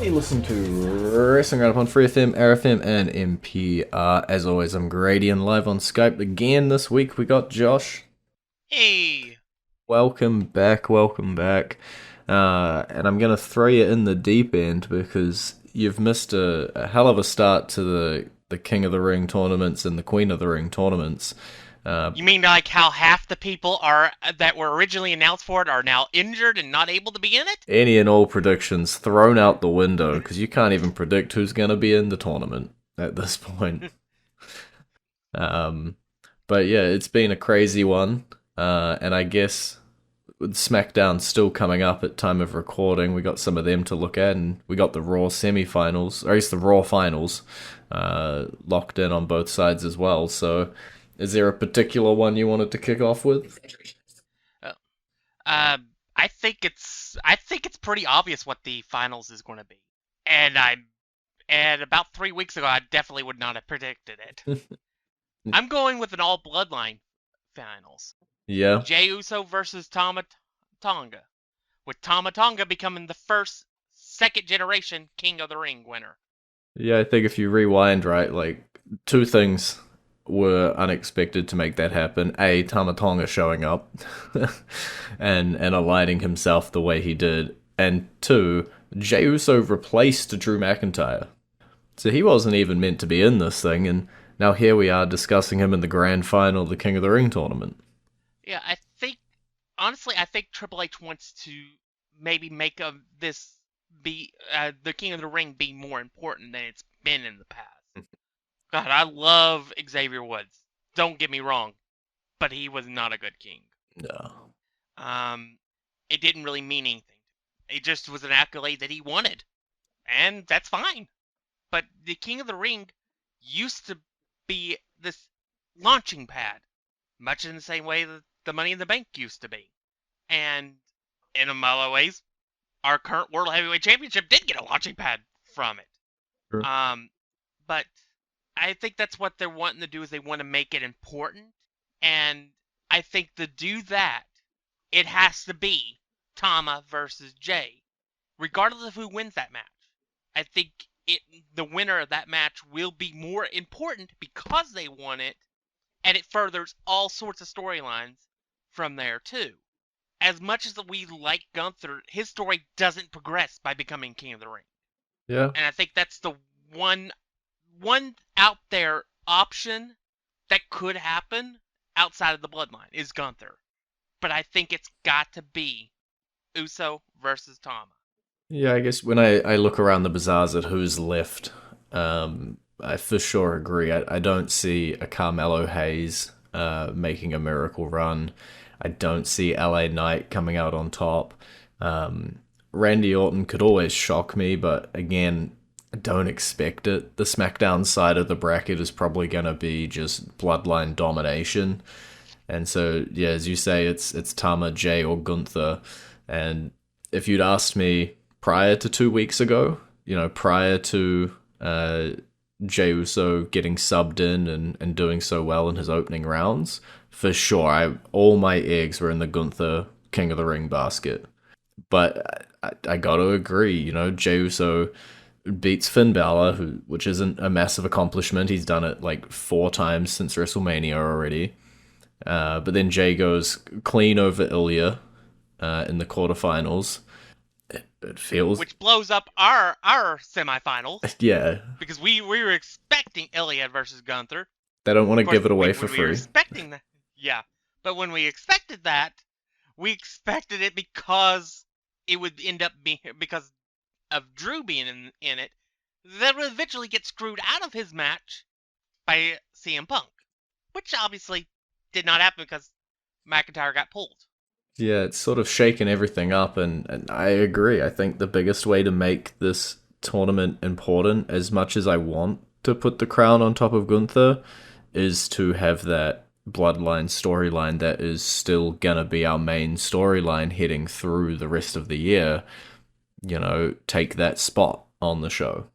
And you listen to Wrestling Roundup on FreeFM, ArrowFM, and MPR. As always, I'm Grady, and live on Skype again this week. We got Josh. Hey! Welcome back, welcome back. And I'm going to throw you in the deep end because you've missed a hell of a start to the King of the Ring tournaments and the Queen of the Ring tournaments. You mean like how half the people are that were originally announced for it are now injured and not able to be in it? Any and all predictions thrown out the window because you can't even predict who's going to be in the tournament at this point. But yeah, it's been a crazy one. And I guess with SmackDown still coming up at time of recording, we got some of them to look at, and we got the Raw semi-finals, or at least the Raw finals, locked in on both sides as well. So, is there a particular one you wanted to kick off with? I think it's pretty obvious what the finals is going to be, and about 3 weeks ago I definitely would not have predicted it. I'm going with an all bloodline finals. Yeah. Jey Uso versus Tama Tonga, with Tama Tonga becoming the first second generation King of the Ring winner. Yeah, I think if you rewind, right, like, two things were unexpected to make that happen. A, Tama Tonga showing up and aligning himself the way he did. And two, Jey Uso replaced Drew McIntyre. So he wasn't even meant to be in this thing, and now here we are discussing him in the grand final of the King of the Ring tournament. Yeah, I think Triple H wants to maybe make this be the King of the Ring be more important than it's been in the past. God, I love Xavier Woods. Don't get me wrong, but he was not a good king. No. It didn't really mean anything. It just was an accolade that he wanted, and that's fine. But the King of the Ring used to be this launching pad, much in the same way that the Money in the Bank used to be. And in a lot of ways, our current World Heavyweight Championship did get a launching pad from it. Sure. But I think that's what they're wanting to do, is they want to make it important. And I think to do that, it has to be Tama versus Jey, regardless of who wins that match. I think the winner of that match will be more important because they won it, and it furthers all sorts of storylines from there too. As much as we like Gunther, his story doesn't progress by becoming King of the Ring. Yeah. And I think that's the one out there option that could happen outside of the bloodline is Gunther. But I think it's got to be Uso versus Tama. Yeah, I guess when I look around the bazaars at who's left, I for sure agree. I don't see a Carmelo Hayes making a miracle run. I don't see LA Knight coming out on top. Randy Orton could always shock me, but again, I don't expect it. The SmackDown side of the bracket is probably going to be just bloodline domination. And so, yeah, as you say, it's Tama, Jey, or Gunther. And if you'd asked me prior to 2 weeks ago, prior to Jey Uso getting subbed in and doing so well in his opening rounds, for sure, all my eggs were in the Gunther King of the Ring basket. But I got to agree, Jey Uso beats Finn Balor, which isn't a massive accomplishment. He's done it like 4 times since WrestleMania already. But then Jey goes clean over Ilya in the quarterfinals. It feels... Which blows up our semifinals. Yeah. Because we were expecting Ilya versus Gunther. They don't want to give it away for We free. were expecting that. Yeah. But when we expected that, we expected it because it would end up being... Because of Drew being in it, that would eventually get screwed out of his match by CM Punk. Which obviously did not happen because McIntyre got pulled. Yeah, it's sort of shaken everything up, and I agree. I think the biggest way to make this tournament important, as much as I want to put the crown on top of Gunther, is to have that bloodline storyline that is still gonna be our main storyline heading through the rest of the year. Take that spot on the show.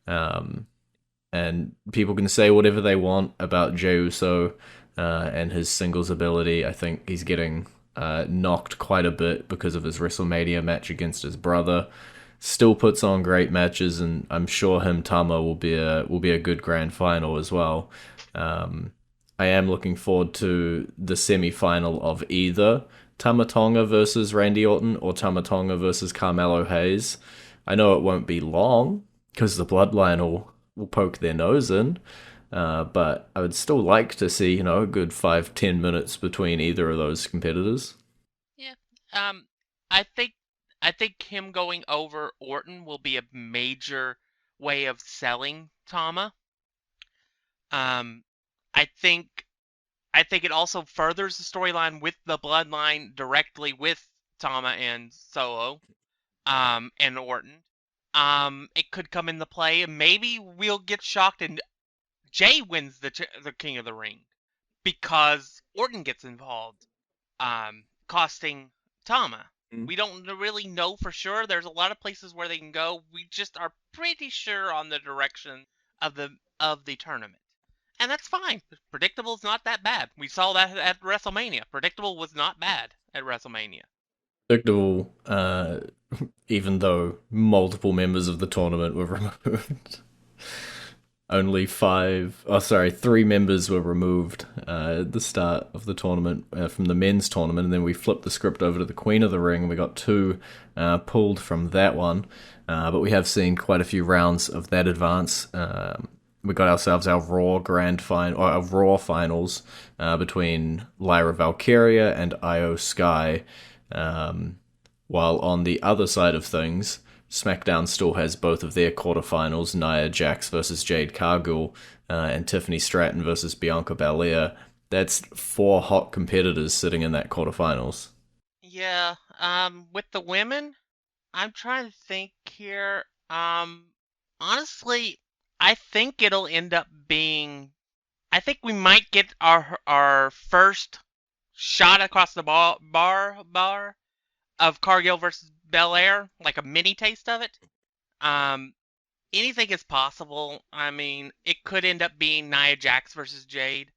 And people can say whatever they want about Jey Uso and his singles ability. I think he's getting knocked quite a bit because of his WrestleMania match against his brother. still puts on great matches, and I'm sure him Tama will be a good grand final as well. Um, I am looking forward to the semi final of either Tama Tonga versus Randy Orton or Tama Tonga versus Carmelo Hayes. I know it won't be long because the Bloodline will poke their nose in. But I would still like to see, a good 5-10 minutes between either of those competitors. Yeah. I think him going over Orton will be a major way of selling Tama. Um, I think I think it also furthers the storyline with the Bloodline directly with Tama and Solo, and Orton. It could come into play, and maybe we'll get shocked and Jay wins the King of the Ring because Orton gets involved, costing Tama. Mm. We don't really know for sure. There's a lot of places where they can go. We just are pretty sure on the direction of the tournament. And that's fine. Predictable is not that bad. We saw that at WrestleMania. Predictable was not bad at WrestleMania. Predictable, even though multiple members of the tournament were removed. Only three members were removed at the start of the tournament from the men's tournament, and then we flipped the script over to the Queen of the Ring, and we got two pulled from that one. But we have seen quite a few rounds of that advance. We got ourselves our our Raw finals between Lyra Valkyria and Io Sky. While on the other side of things, SmackDown still has both of their quarterfinals, Nia Jax versus Jade Cargill, and Tiffany Stratton versus Bianca Belair. That's four hot competitors sitting in that quarterfinals. Yeah, with the women, I'm trying to think here. Honestly, I think it'll end up being. I think we might get our first shot across the bar of Cargill versus Belair, like a mini taste of it. Um, Anything is possible. I mean, it could end up being Nia Jax versus Jade,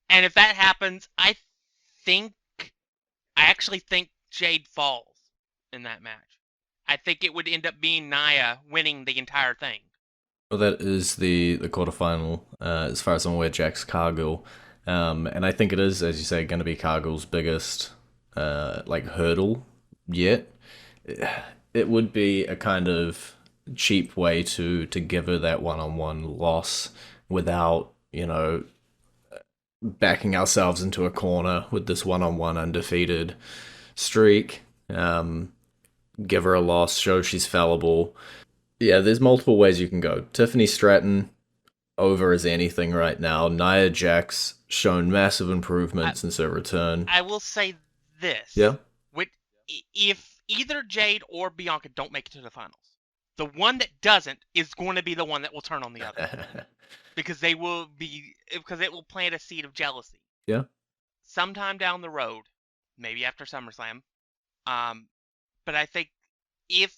and if that happens, think I actually think Jade falls in that match. I think it would end up being Nia winning the entire thing. Well, that is the quarterfinal, as far as I'm aware, Jax Cargill. And I think it is, as you say, going to be Cargill's biggest hurdle yet. It would be a kind of cheap way to give her that one-on-one loss without, backing ourselves into a corner with this one-on-one undefeated streak. Give her a loss, show she's fallible. Yeah, there's multiple ways you can go. Tiffany Stratton, over as anything right now. Nia Jax, shown massive improvement since her return. I will say this. Yeah? If either Jade or Bianca don't make it to the finals, the one that doesn't is going to be the one that will turn on the other. because it will plant a seed of jealousy. Yeah. Sometime down the road, maybe after SummerSlam. But I think if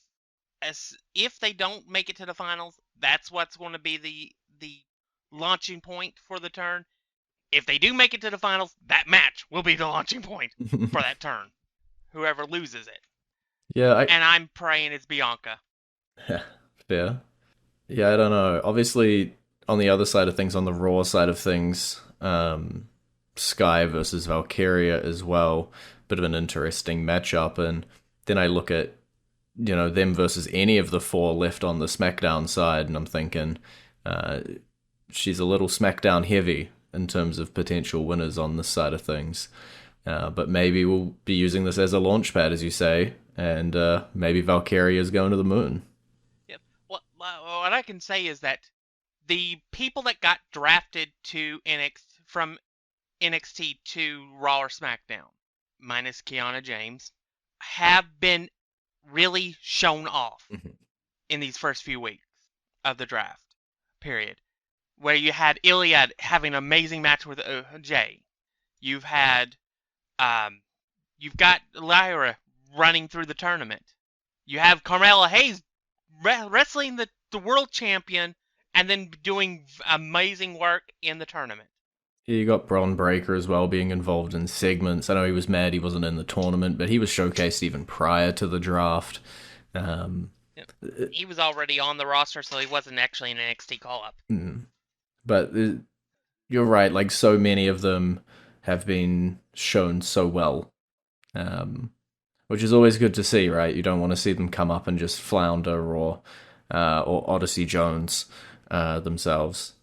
they don't make it to the finals, that's what's going to be the launching point for the turn. If they do make it to the finals, that match will be the launching point for that turn. Whoever loses it. Yeah, and I'm praying it's Bianca. Fair. Yeah, I don't know. Obviously, on the other side of things, on the Raw side of things, Sky versus Valkyria as well. Bit of an interesting matchup. And then I look at, them versus any of the four left on the SmackDown side, and I'm thinking she's a little SmackDown heavy in terms of potential winners on this side of things. But maybe we'll be using this as a launch pad, as you say, and maybe Valkyria is going to the moon. Yep. What I can say is that the people that got drafted to from NXT to Raw or SmackDown, minus Kiana James, have been really shown off in these first few weeks of the draft period. Where you had Iliad having an amazing match with Jay. You've got Lyra running through the tournament. You have Carmella Hayes wrestling the world champion and then doing amazing work in the tournament. You got Bron Breakker as well being involved in segments. I know he was mad he wasn't in the tournament, but he was showcased even prior to the draft. He was already on the roster, so he wasn't actually an NXT call-up. But you're right, like, so many of them have been shown so well, which is always good to see, right? You don't want to see them come up and just flounder or Odyssey Jones themselves.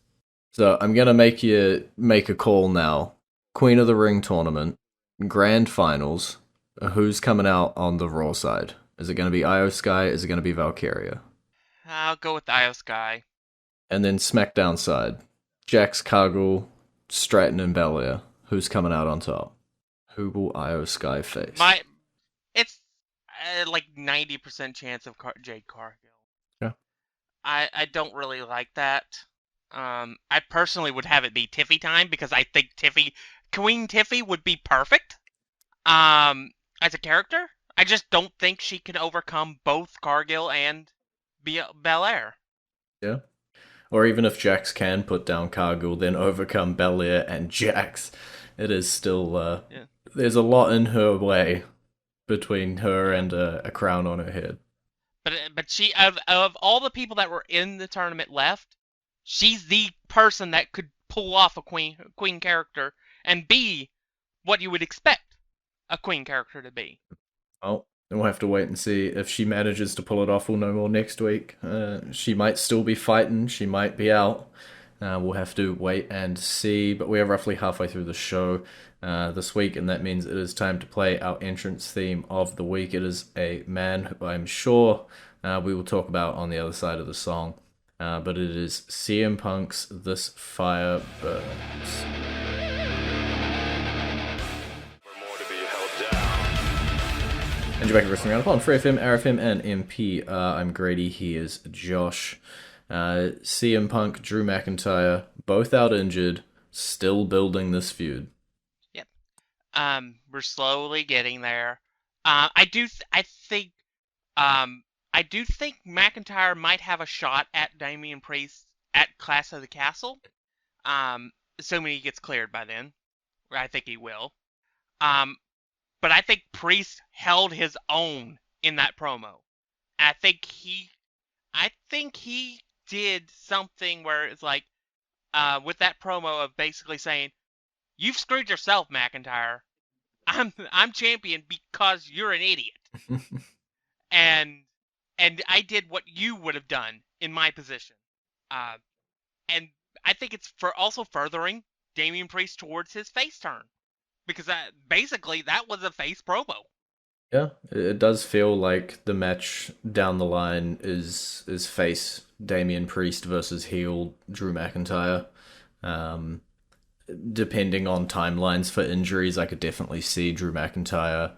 So I'm going to make a call now. Queen of the Ring tournament, grand finals. Who's coming out on the Raw side? Is it going to be Io Sky? Is it going to be Valkyria? I'll go with Io Sky. And then SmackDown side, Jax, Cargill, Stratton, and Belair. Who's coming out on top? Who will Io Sky face? It's like 90% chance of Jade Cargill. Yeah. I don't really like that. I personally would have it be Tiffy time because I think Queen Tiffy would be perfect. As a character, I just don't think she can overcome both Cargill and Belair. Yeah. Or even if Jax can put down Cargill, then overcome Belair and Jax. It is still, there's a lot in her way between her and a crown on her head. But she, of all the people that were in the tournament left, she's the person that could pull off a queen character and be what you would expect a queen character to be. Oh, then we'll have to wait and see if she manages to pull it off. We'll know more next week. She might still be fighting. She might be out. We'll have to wait and see. But we are roughly halfway through the show this week, and that means it is time to play our entrance theme of the week. It is a man who I'm sure we will talk about on the other side of the song. But it is CM Punk's This Fire Burns. And you're back at Wrestling Roundup on FreeFM, ArrowFM, and MPR. I'm Grady, he is Josh. CM Punk, Drew McIntyre, both out injured, still building this feud. Yep. We're slowly getting there. I do think McIntyre might have a shot at Damian Priest at Clash of the Castle. Assuming he gets cleared by then. I think he will. But I think Priest held his own in that promo. I think he did something where it's like, with that promo of basically saying, "You've screwed yourself, McIntyre. I'm champion because you're an idiot." and I did what you would have done in my position. And I think it's also furthering Damian Priest towards his face turn. Because basically that was a face promo. Yeah, it does feel like the match down the line is face Damian Priest versus heel Drew McIntyre. Depending on timelines for injuries, I could definitely see Drew McIntyre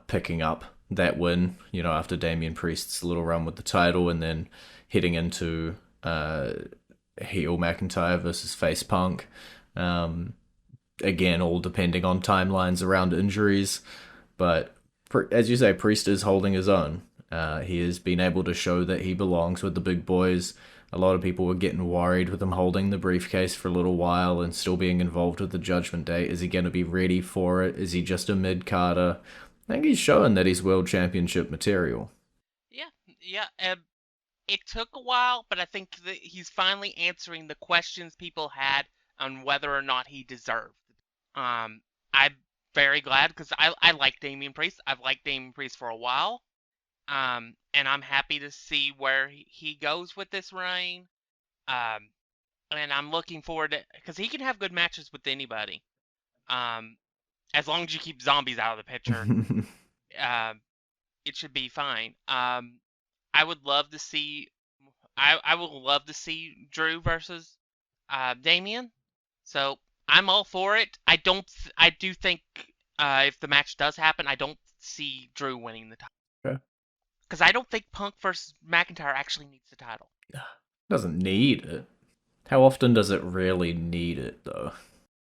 picking up that win, after Damian Priest's little run with the title, and then heading into heel McIntyre versus face Punk. Again, all depending on timelines around injuries. But as you say, Priest is holding his own. He has been able to show that he belongs with the big boys. A lot of people were getting worried with him holding the briefcase for a little while and still being involved with the Judgment Day. Is he going to be ready for it? Is he just a mid-carder? I think he's showing that he's World Championship material. Yeah. It took a while, but I think that he's finally answering the questions people had on whether or not he deserved. I'm very glad because I like Damian Priest. I've liked Damian Priest for a while. And I'm happy to see where he goes with this reign. And I'm looking forward to, because he can have good matches with anybody. As long as you keep zombies out of the picture, it should be fine. I would love to see, I would love to see Drew versus Damian. So I'm all for it. I do think if the match does happen, I don't see Drew winning the title. Okay. Because I don't think Punk versus McIntyre actually needs the title. Doesn't need it. How often does it really need it, though?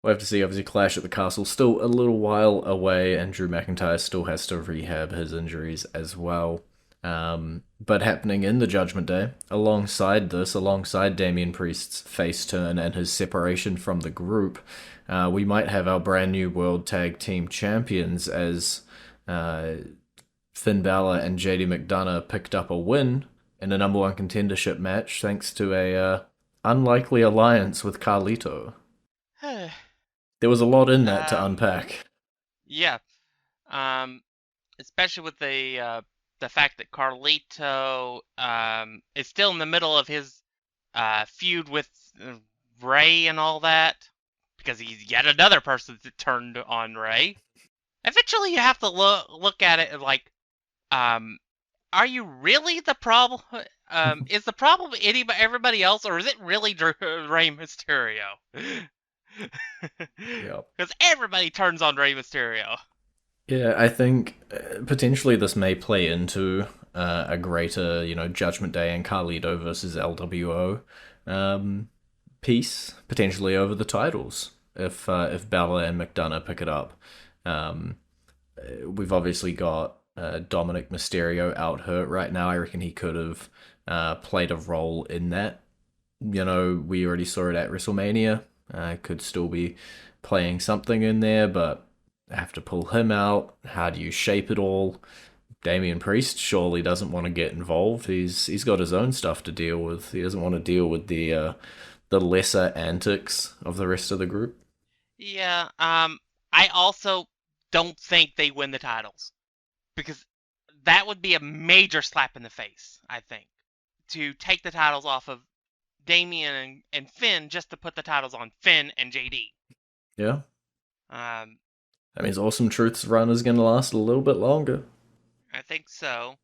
We'll have to see. Obviously, Clash at the Castle still a little while away, and Drew McIntyre still has to rehab his injuries as well. But happening in the Judgment Day, alongside Damian Priest's face turn and his separation from the group, we might have our brand new World Tag Team Champions as Finn Balor and JD McDonough picked up a win in a number one contendership match thanks to a unlikely alliance with Carlito. There was a lot in that to um, unpack. yeah. Especially with the fact that Carlito is still in the middle of his feud with Ray and all that, because he's yet another person that turned on Ray. Eventually, you have to look at it like, um, are you really the problem? Is the problem everybody else, or is it really Rey Mysterio? Yep. Because everybody turns on Rey Mysterio. Yeah, I think potentially this may play into a greater, Judgment Day and Carlito versus LWO piece, potentially over the titles if Balor and McDonough pick it up. Um, we've obviously got Dominic Mysterio out hurt right now. I reckon he could have played a role in that. We already saw it at WrestleMania. Could still be playing something in there, but have to pull him out. How do you shape it all? Damian Priest surely doesn't want to get involved. He's got his own stuff to deal with. He doesn't want to deal with the lesser antics of the rest of the group. Yeah. I also don't think they win the titles, because that would be a major slap in the face, I think, to take the titles off of Damian and Finn just to put the titles on Finn and JD. Yeah. Um, That means Awesome Truth's run is going to last a little bit longer. I think so.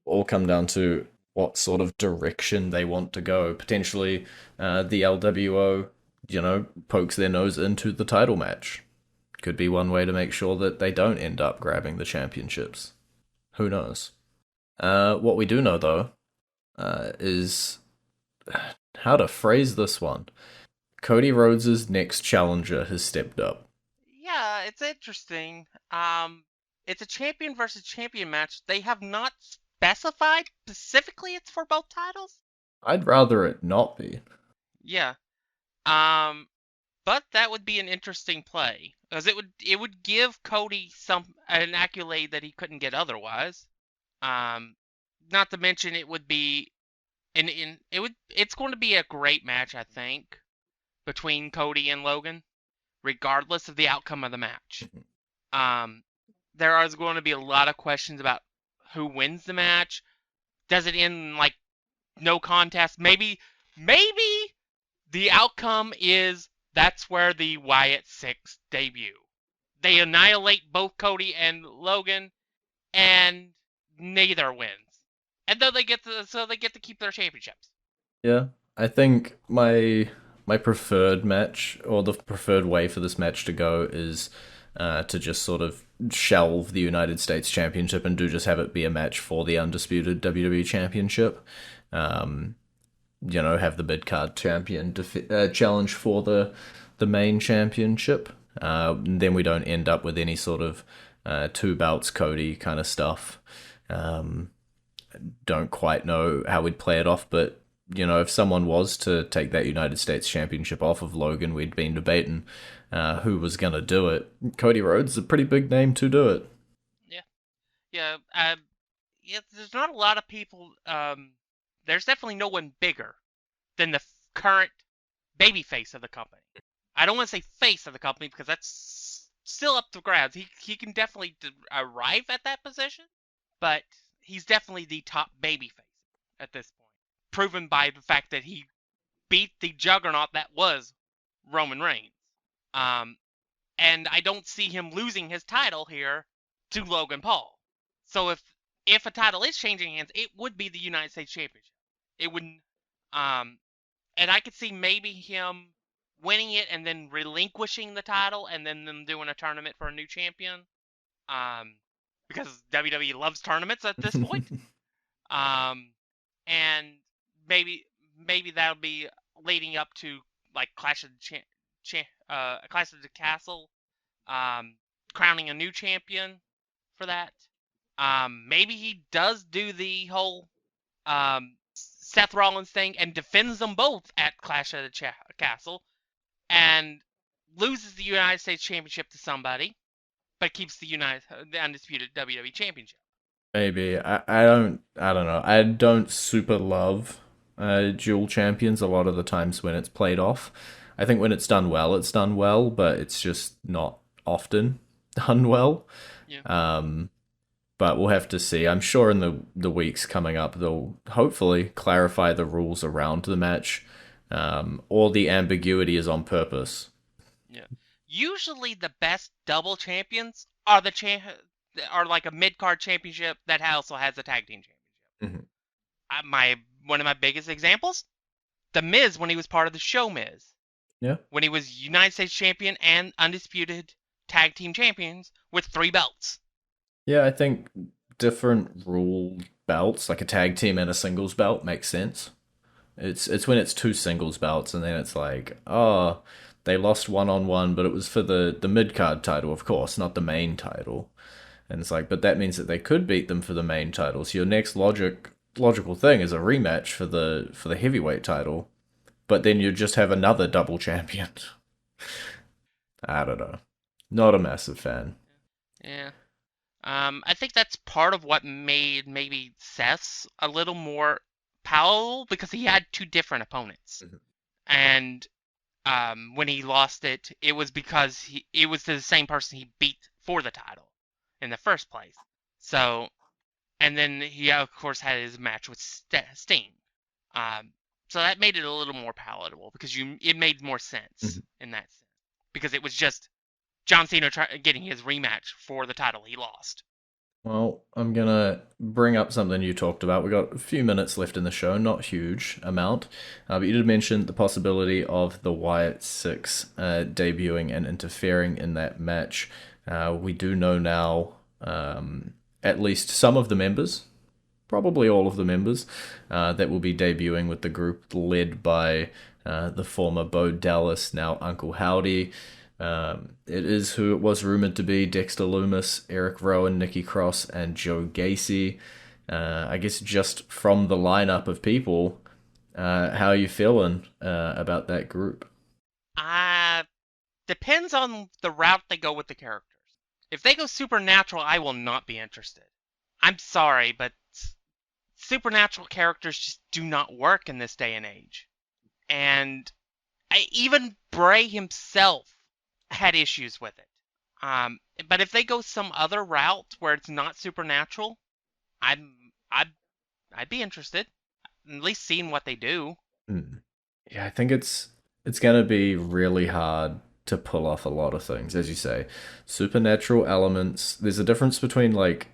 All come down to what sort of direction they want to go. Potentially, the LWO, pokes their nose into the title match. Could be one way to make sure that they don't end up grabbing the championships. Who knows? What we do know, though, is how to phrase this one. Cody Rhodes' next challenger has stepped up. Yeah, it's interesting. It's a champion versus champion match. They have not specified specifically it's for both titles. I'd rather it not be. Yeah. But that would be an interesting play, because it would give Cody an accolade that he couldn't get otherwise. Um, Not to mention it would be it's going to be a great match, I think, between Cody and Logan, regardless of the outcome of the match. Um, there is going to be a lot of questions about who wins the match. Does it end like no contest? Maybe the outcome is that's where the Wyatt Six debut. They annihilate both Cody and Logan, and neither wins. And though they get to keep their championships. Yeah, I think my preferred match or the preferred way for this match to go is to just sort of shelve the United States Championship and do just have it be a match for the undisputed WWE Championship. Um, have the mid card champion challenge for the main championship. Then we don't end up with any sort of two belts Cody kind of stuff. Um, don't quite know how we'd play it off, but if someone was to take that United States Championship off of Logan, we'd been debating who was gonna do it. Cody Rhodes is a pretty big name to do it. Yeah, yeah. Yeah. There's not a lot of people. There's definitely no one bigger than the current babyface of the company. I don't want to say face of the company, because that's still up to grabs. He can definitely arrive at that position, but he's definitely the top babyface at this point, proven by the fact that he beat the juggernaut that was Roman Reigns. Um, and I don't see him losing his title here to Logan Paul. So if a title is changing hands, it would be the United States Championship. It wouldn't. And I could see maybe him winning it and then relinquishing the title, and then them doing a tournament for a new champion. Because WWE loves tournaments at this point. And maybe that'll be leading up to like Clash of the Castle, crowning a new champion for that. Maybe he does do the whole Seth Rollins thing and defends them both at Clash of the Castle, and loses the United States Championship to somebody, but keeps the undisputed WWE Championship. Maybe I don't know. I don't super love dual champions a lot of the times when it's played off. I think when it's done well, but it's just not often done well. Yeah. Um, but we'll have to see. I'm sure in the weeks coming up, they'll hopefully clarify the rules around the match, or the ambiguity is on purpose. Yeah. Usually the best double champions are are like a mid card championship that also has a tag team championship. Mhm. My one of my biggest examples, the Miz when he was part of the Show Miz, Yeah, when he was United States champion and undisputed tag team champions with 3 belts. yeah. I think different rule belts, like a tag team and a singles belt, makes sense. It's when it's two singles belts and then it's like, oh, they lost one on one, but it was for the mid card title, of course, not the main title. And it's like, but that means that they could beat them for the main title. So your next logical thing is a rematch for the heavyweight title, but then you just have another double champion. I don't know. Not a massive fan. Yeah. I think that's part of what made maybe Seth's a little more palatable because he had two different opponents. Mhm. And when he lost it, it was because it was the same person he beat for the title in the first place. So, and then he of course had his match with Sting. Um, so that made it a little more palatable because it made more sense Mhm. in that sense because it was just John Cena getting his rematch for the title he lost. Well, I'm gonna bring up something you talked about. We got a few minutes left in the show, not huge amount, but you did mention the possibility of the Wyatt Six debuting and interfering in that match. We do know now, at least some of the members, probably all of the members, that will be debuting with the group led by the former Bo Dallas, now Uncle Howdy. It is who it was rumored to be: Dexter Lumis, Erick Rowan, Nikki Cross, and Joe Gacey. I guess just from the lineup of people, how are you feeling about that group? Uh, Depends on the route they go with the characters. If they go supernatural, I will not be interested. I'm sorry, but supernatural characters just do not work in this day and age. And even Bray himself had issues with it. Um, but if they go some other route where it's not supernatural, I'm I'd I'd be interested. At least seeing what they do. Hmm. Yeah, I think it's gonna be really hard to pull off a lot of things, as you say. Supernatural elements. There's a difference between like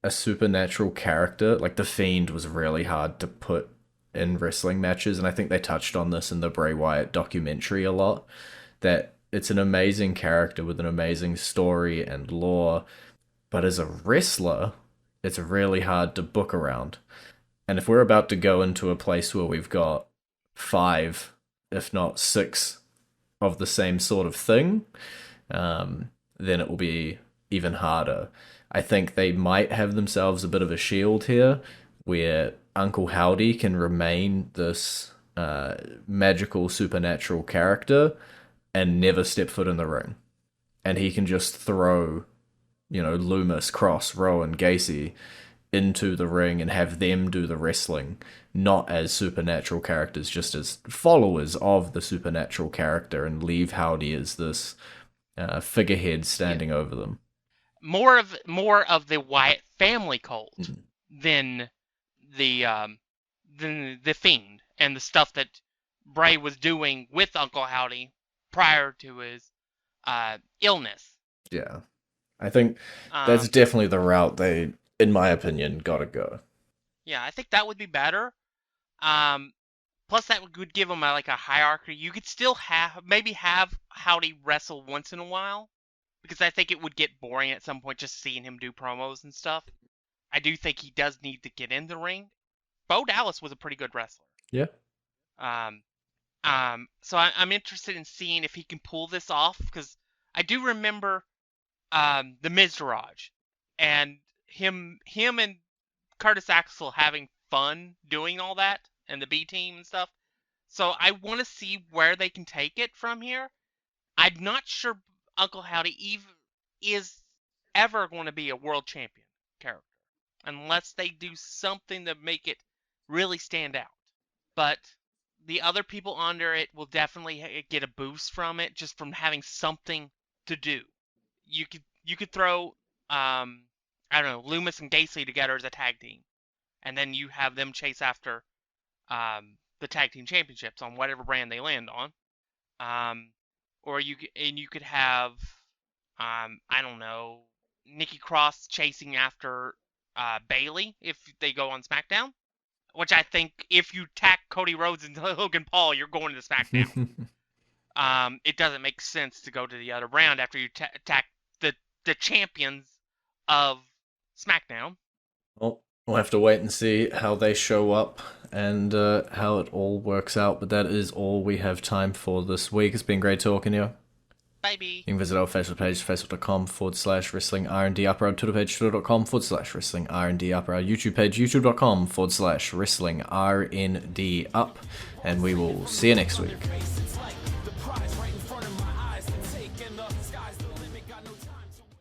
a supernatural character, like the Fiend was really hard to put in wrestling matches, and I think they touched on this in the Bray Wyatt documentary a lot. That it's an amazing character with an amazing story and lore, but as a wrestler, it's really hard to book around. And if we're about to go into a place where we've got five, if not six, of the same sort of thing, then it will be even harder. I think they might have themselves a bit of a shield here where Uncle Howdy can remain this magical supernatural character and never step foot in the ring. And he can just throw, Loomis, Cross, Rowan, Gacey into the ring and have them do the wrestling, not as supernatural characters, just as followers of the supernatural character, and leave Howdy as this figurehead Yeah, standing over them. more of the Wyatt family cult Mhm. than the Fiend and the stuff that Bray was doing with Uncle Howdy prior to his illness. Yeah, I think that's Um, definitely the route they, in my opinion, gotta go. yeah, I think that would be better. Um, Plus, that would give him like a hierarchy. You could still have Howdy wrestle once in a while because I think it would get boring at some point just seeing him do promos and stuff. I do think he does need to get in the ring. Bo Dallas was a pretty good wrestler. Yeah. Um, so I'm interested in seeing if he can pull this off because I do remember the Mizraj and him and Curtis Axel having fun doing all that and the B team and stuff. So I want to see where they can take it from here. I'm not sure Uncle Howdy even is ever going to be a world champion character. unless they do something to make it really stand out. But the other people under it will definitely get a boost from it, just from having something to do. You could throw I don't know, Lumis and Gacey together as a tag team, and then you have them chase after the tag team championships on whatever brand they land on. Or you could have I don't know, Nikki Cross chasing after Bayley if they go on SmackDown. Which I think if you tack Cody Rhodes and Logan Paul, you're going to SmackDown. It doesn't make sense to go to the other brand after you attack the champions of SmackDown. Well, we'll have to wait and see how they show up and how it all works out. But that is all we have time for this week. It's been great talking to you. Baby. You can visit our Facebook page, facebook.com/wrestling R&D Upper, our Twitter page, twitter.com/wrestling R&D Upper, our YouTube page, youtube.com/wrestling R&D Up, and we will see you next week.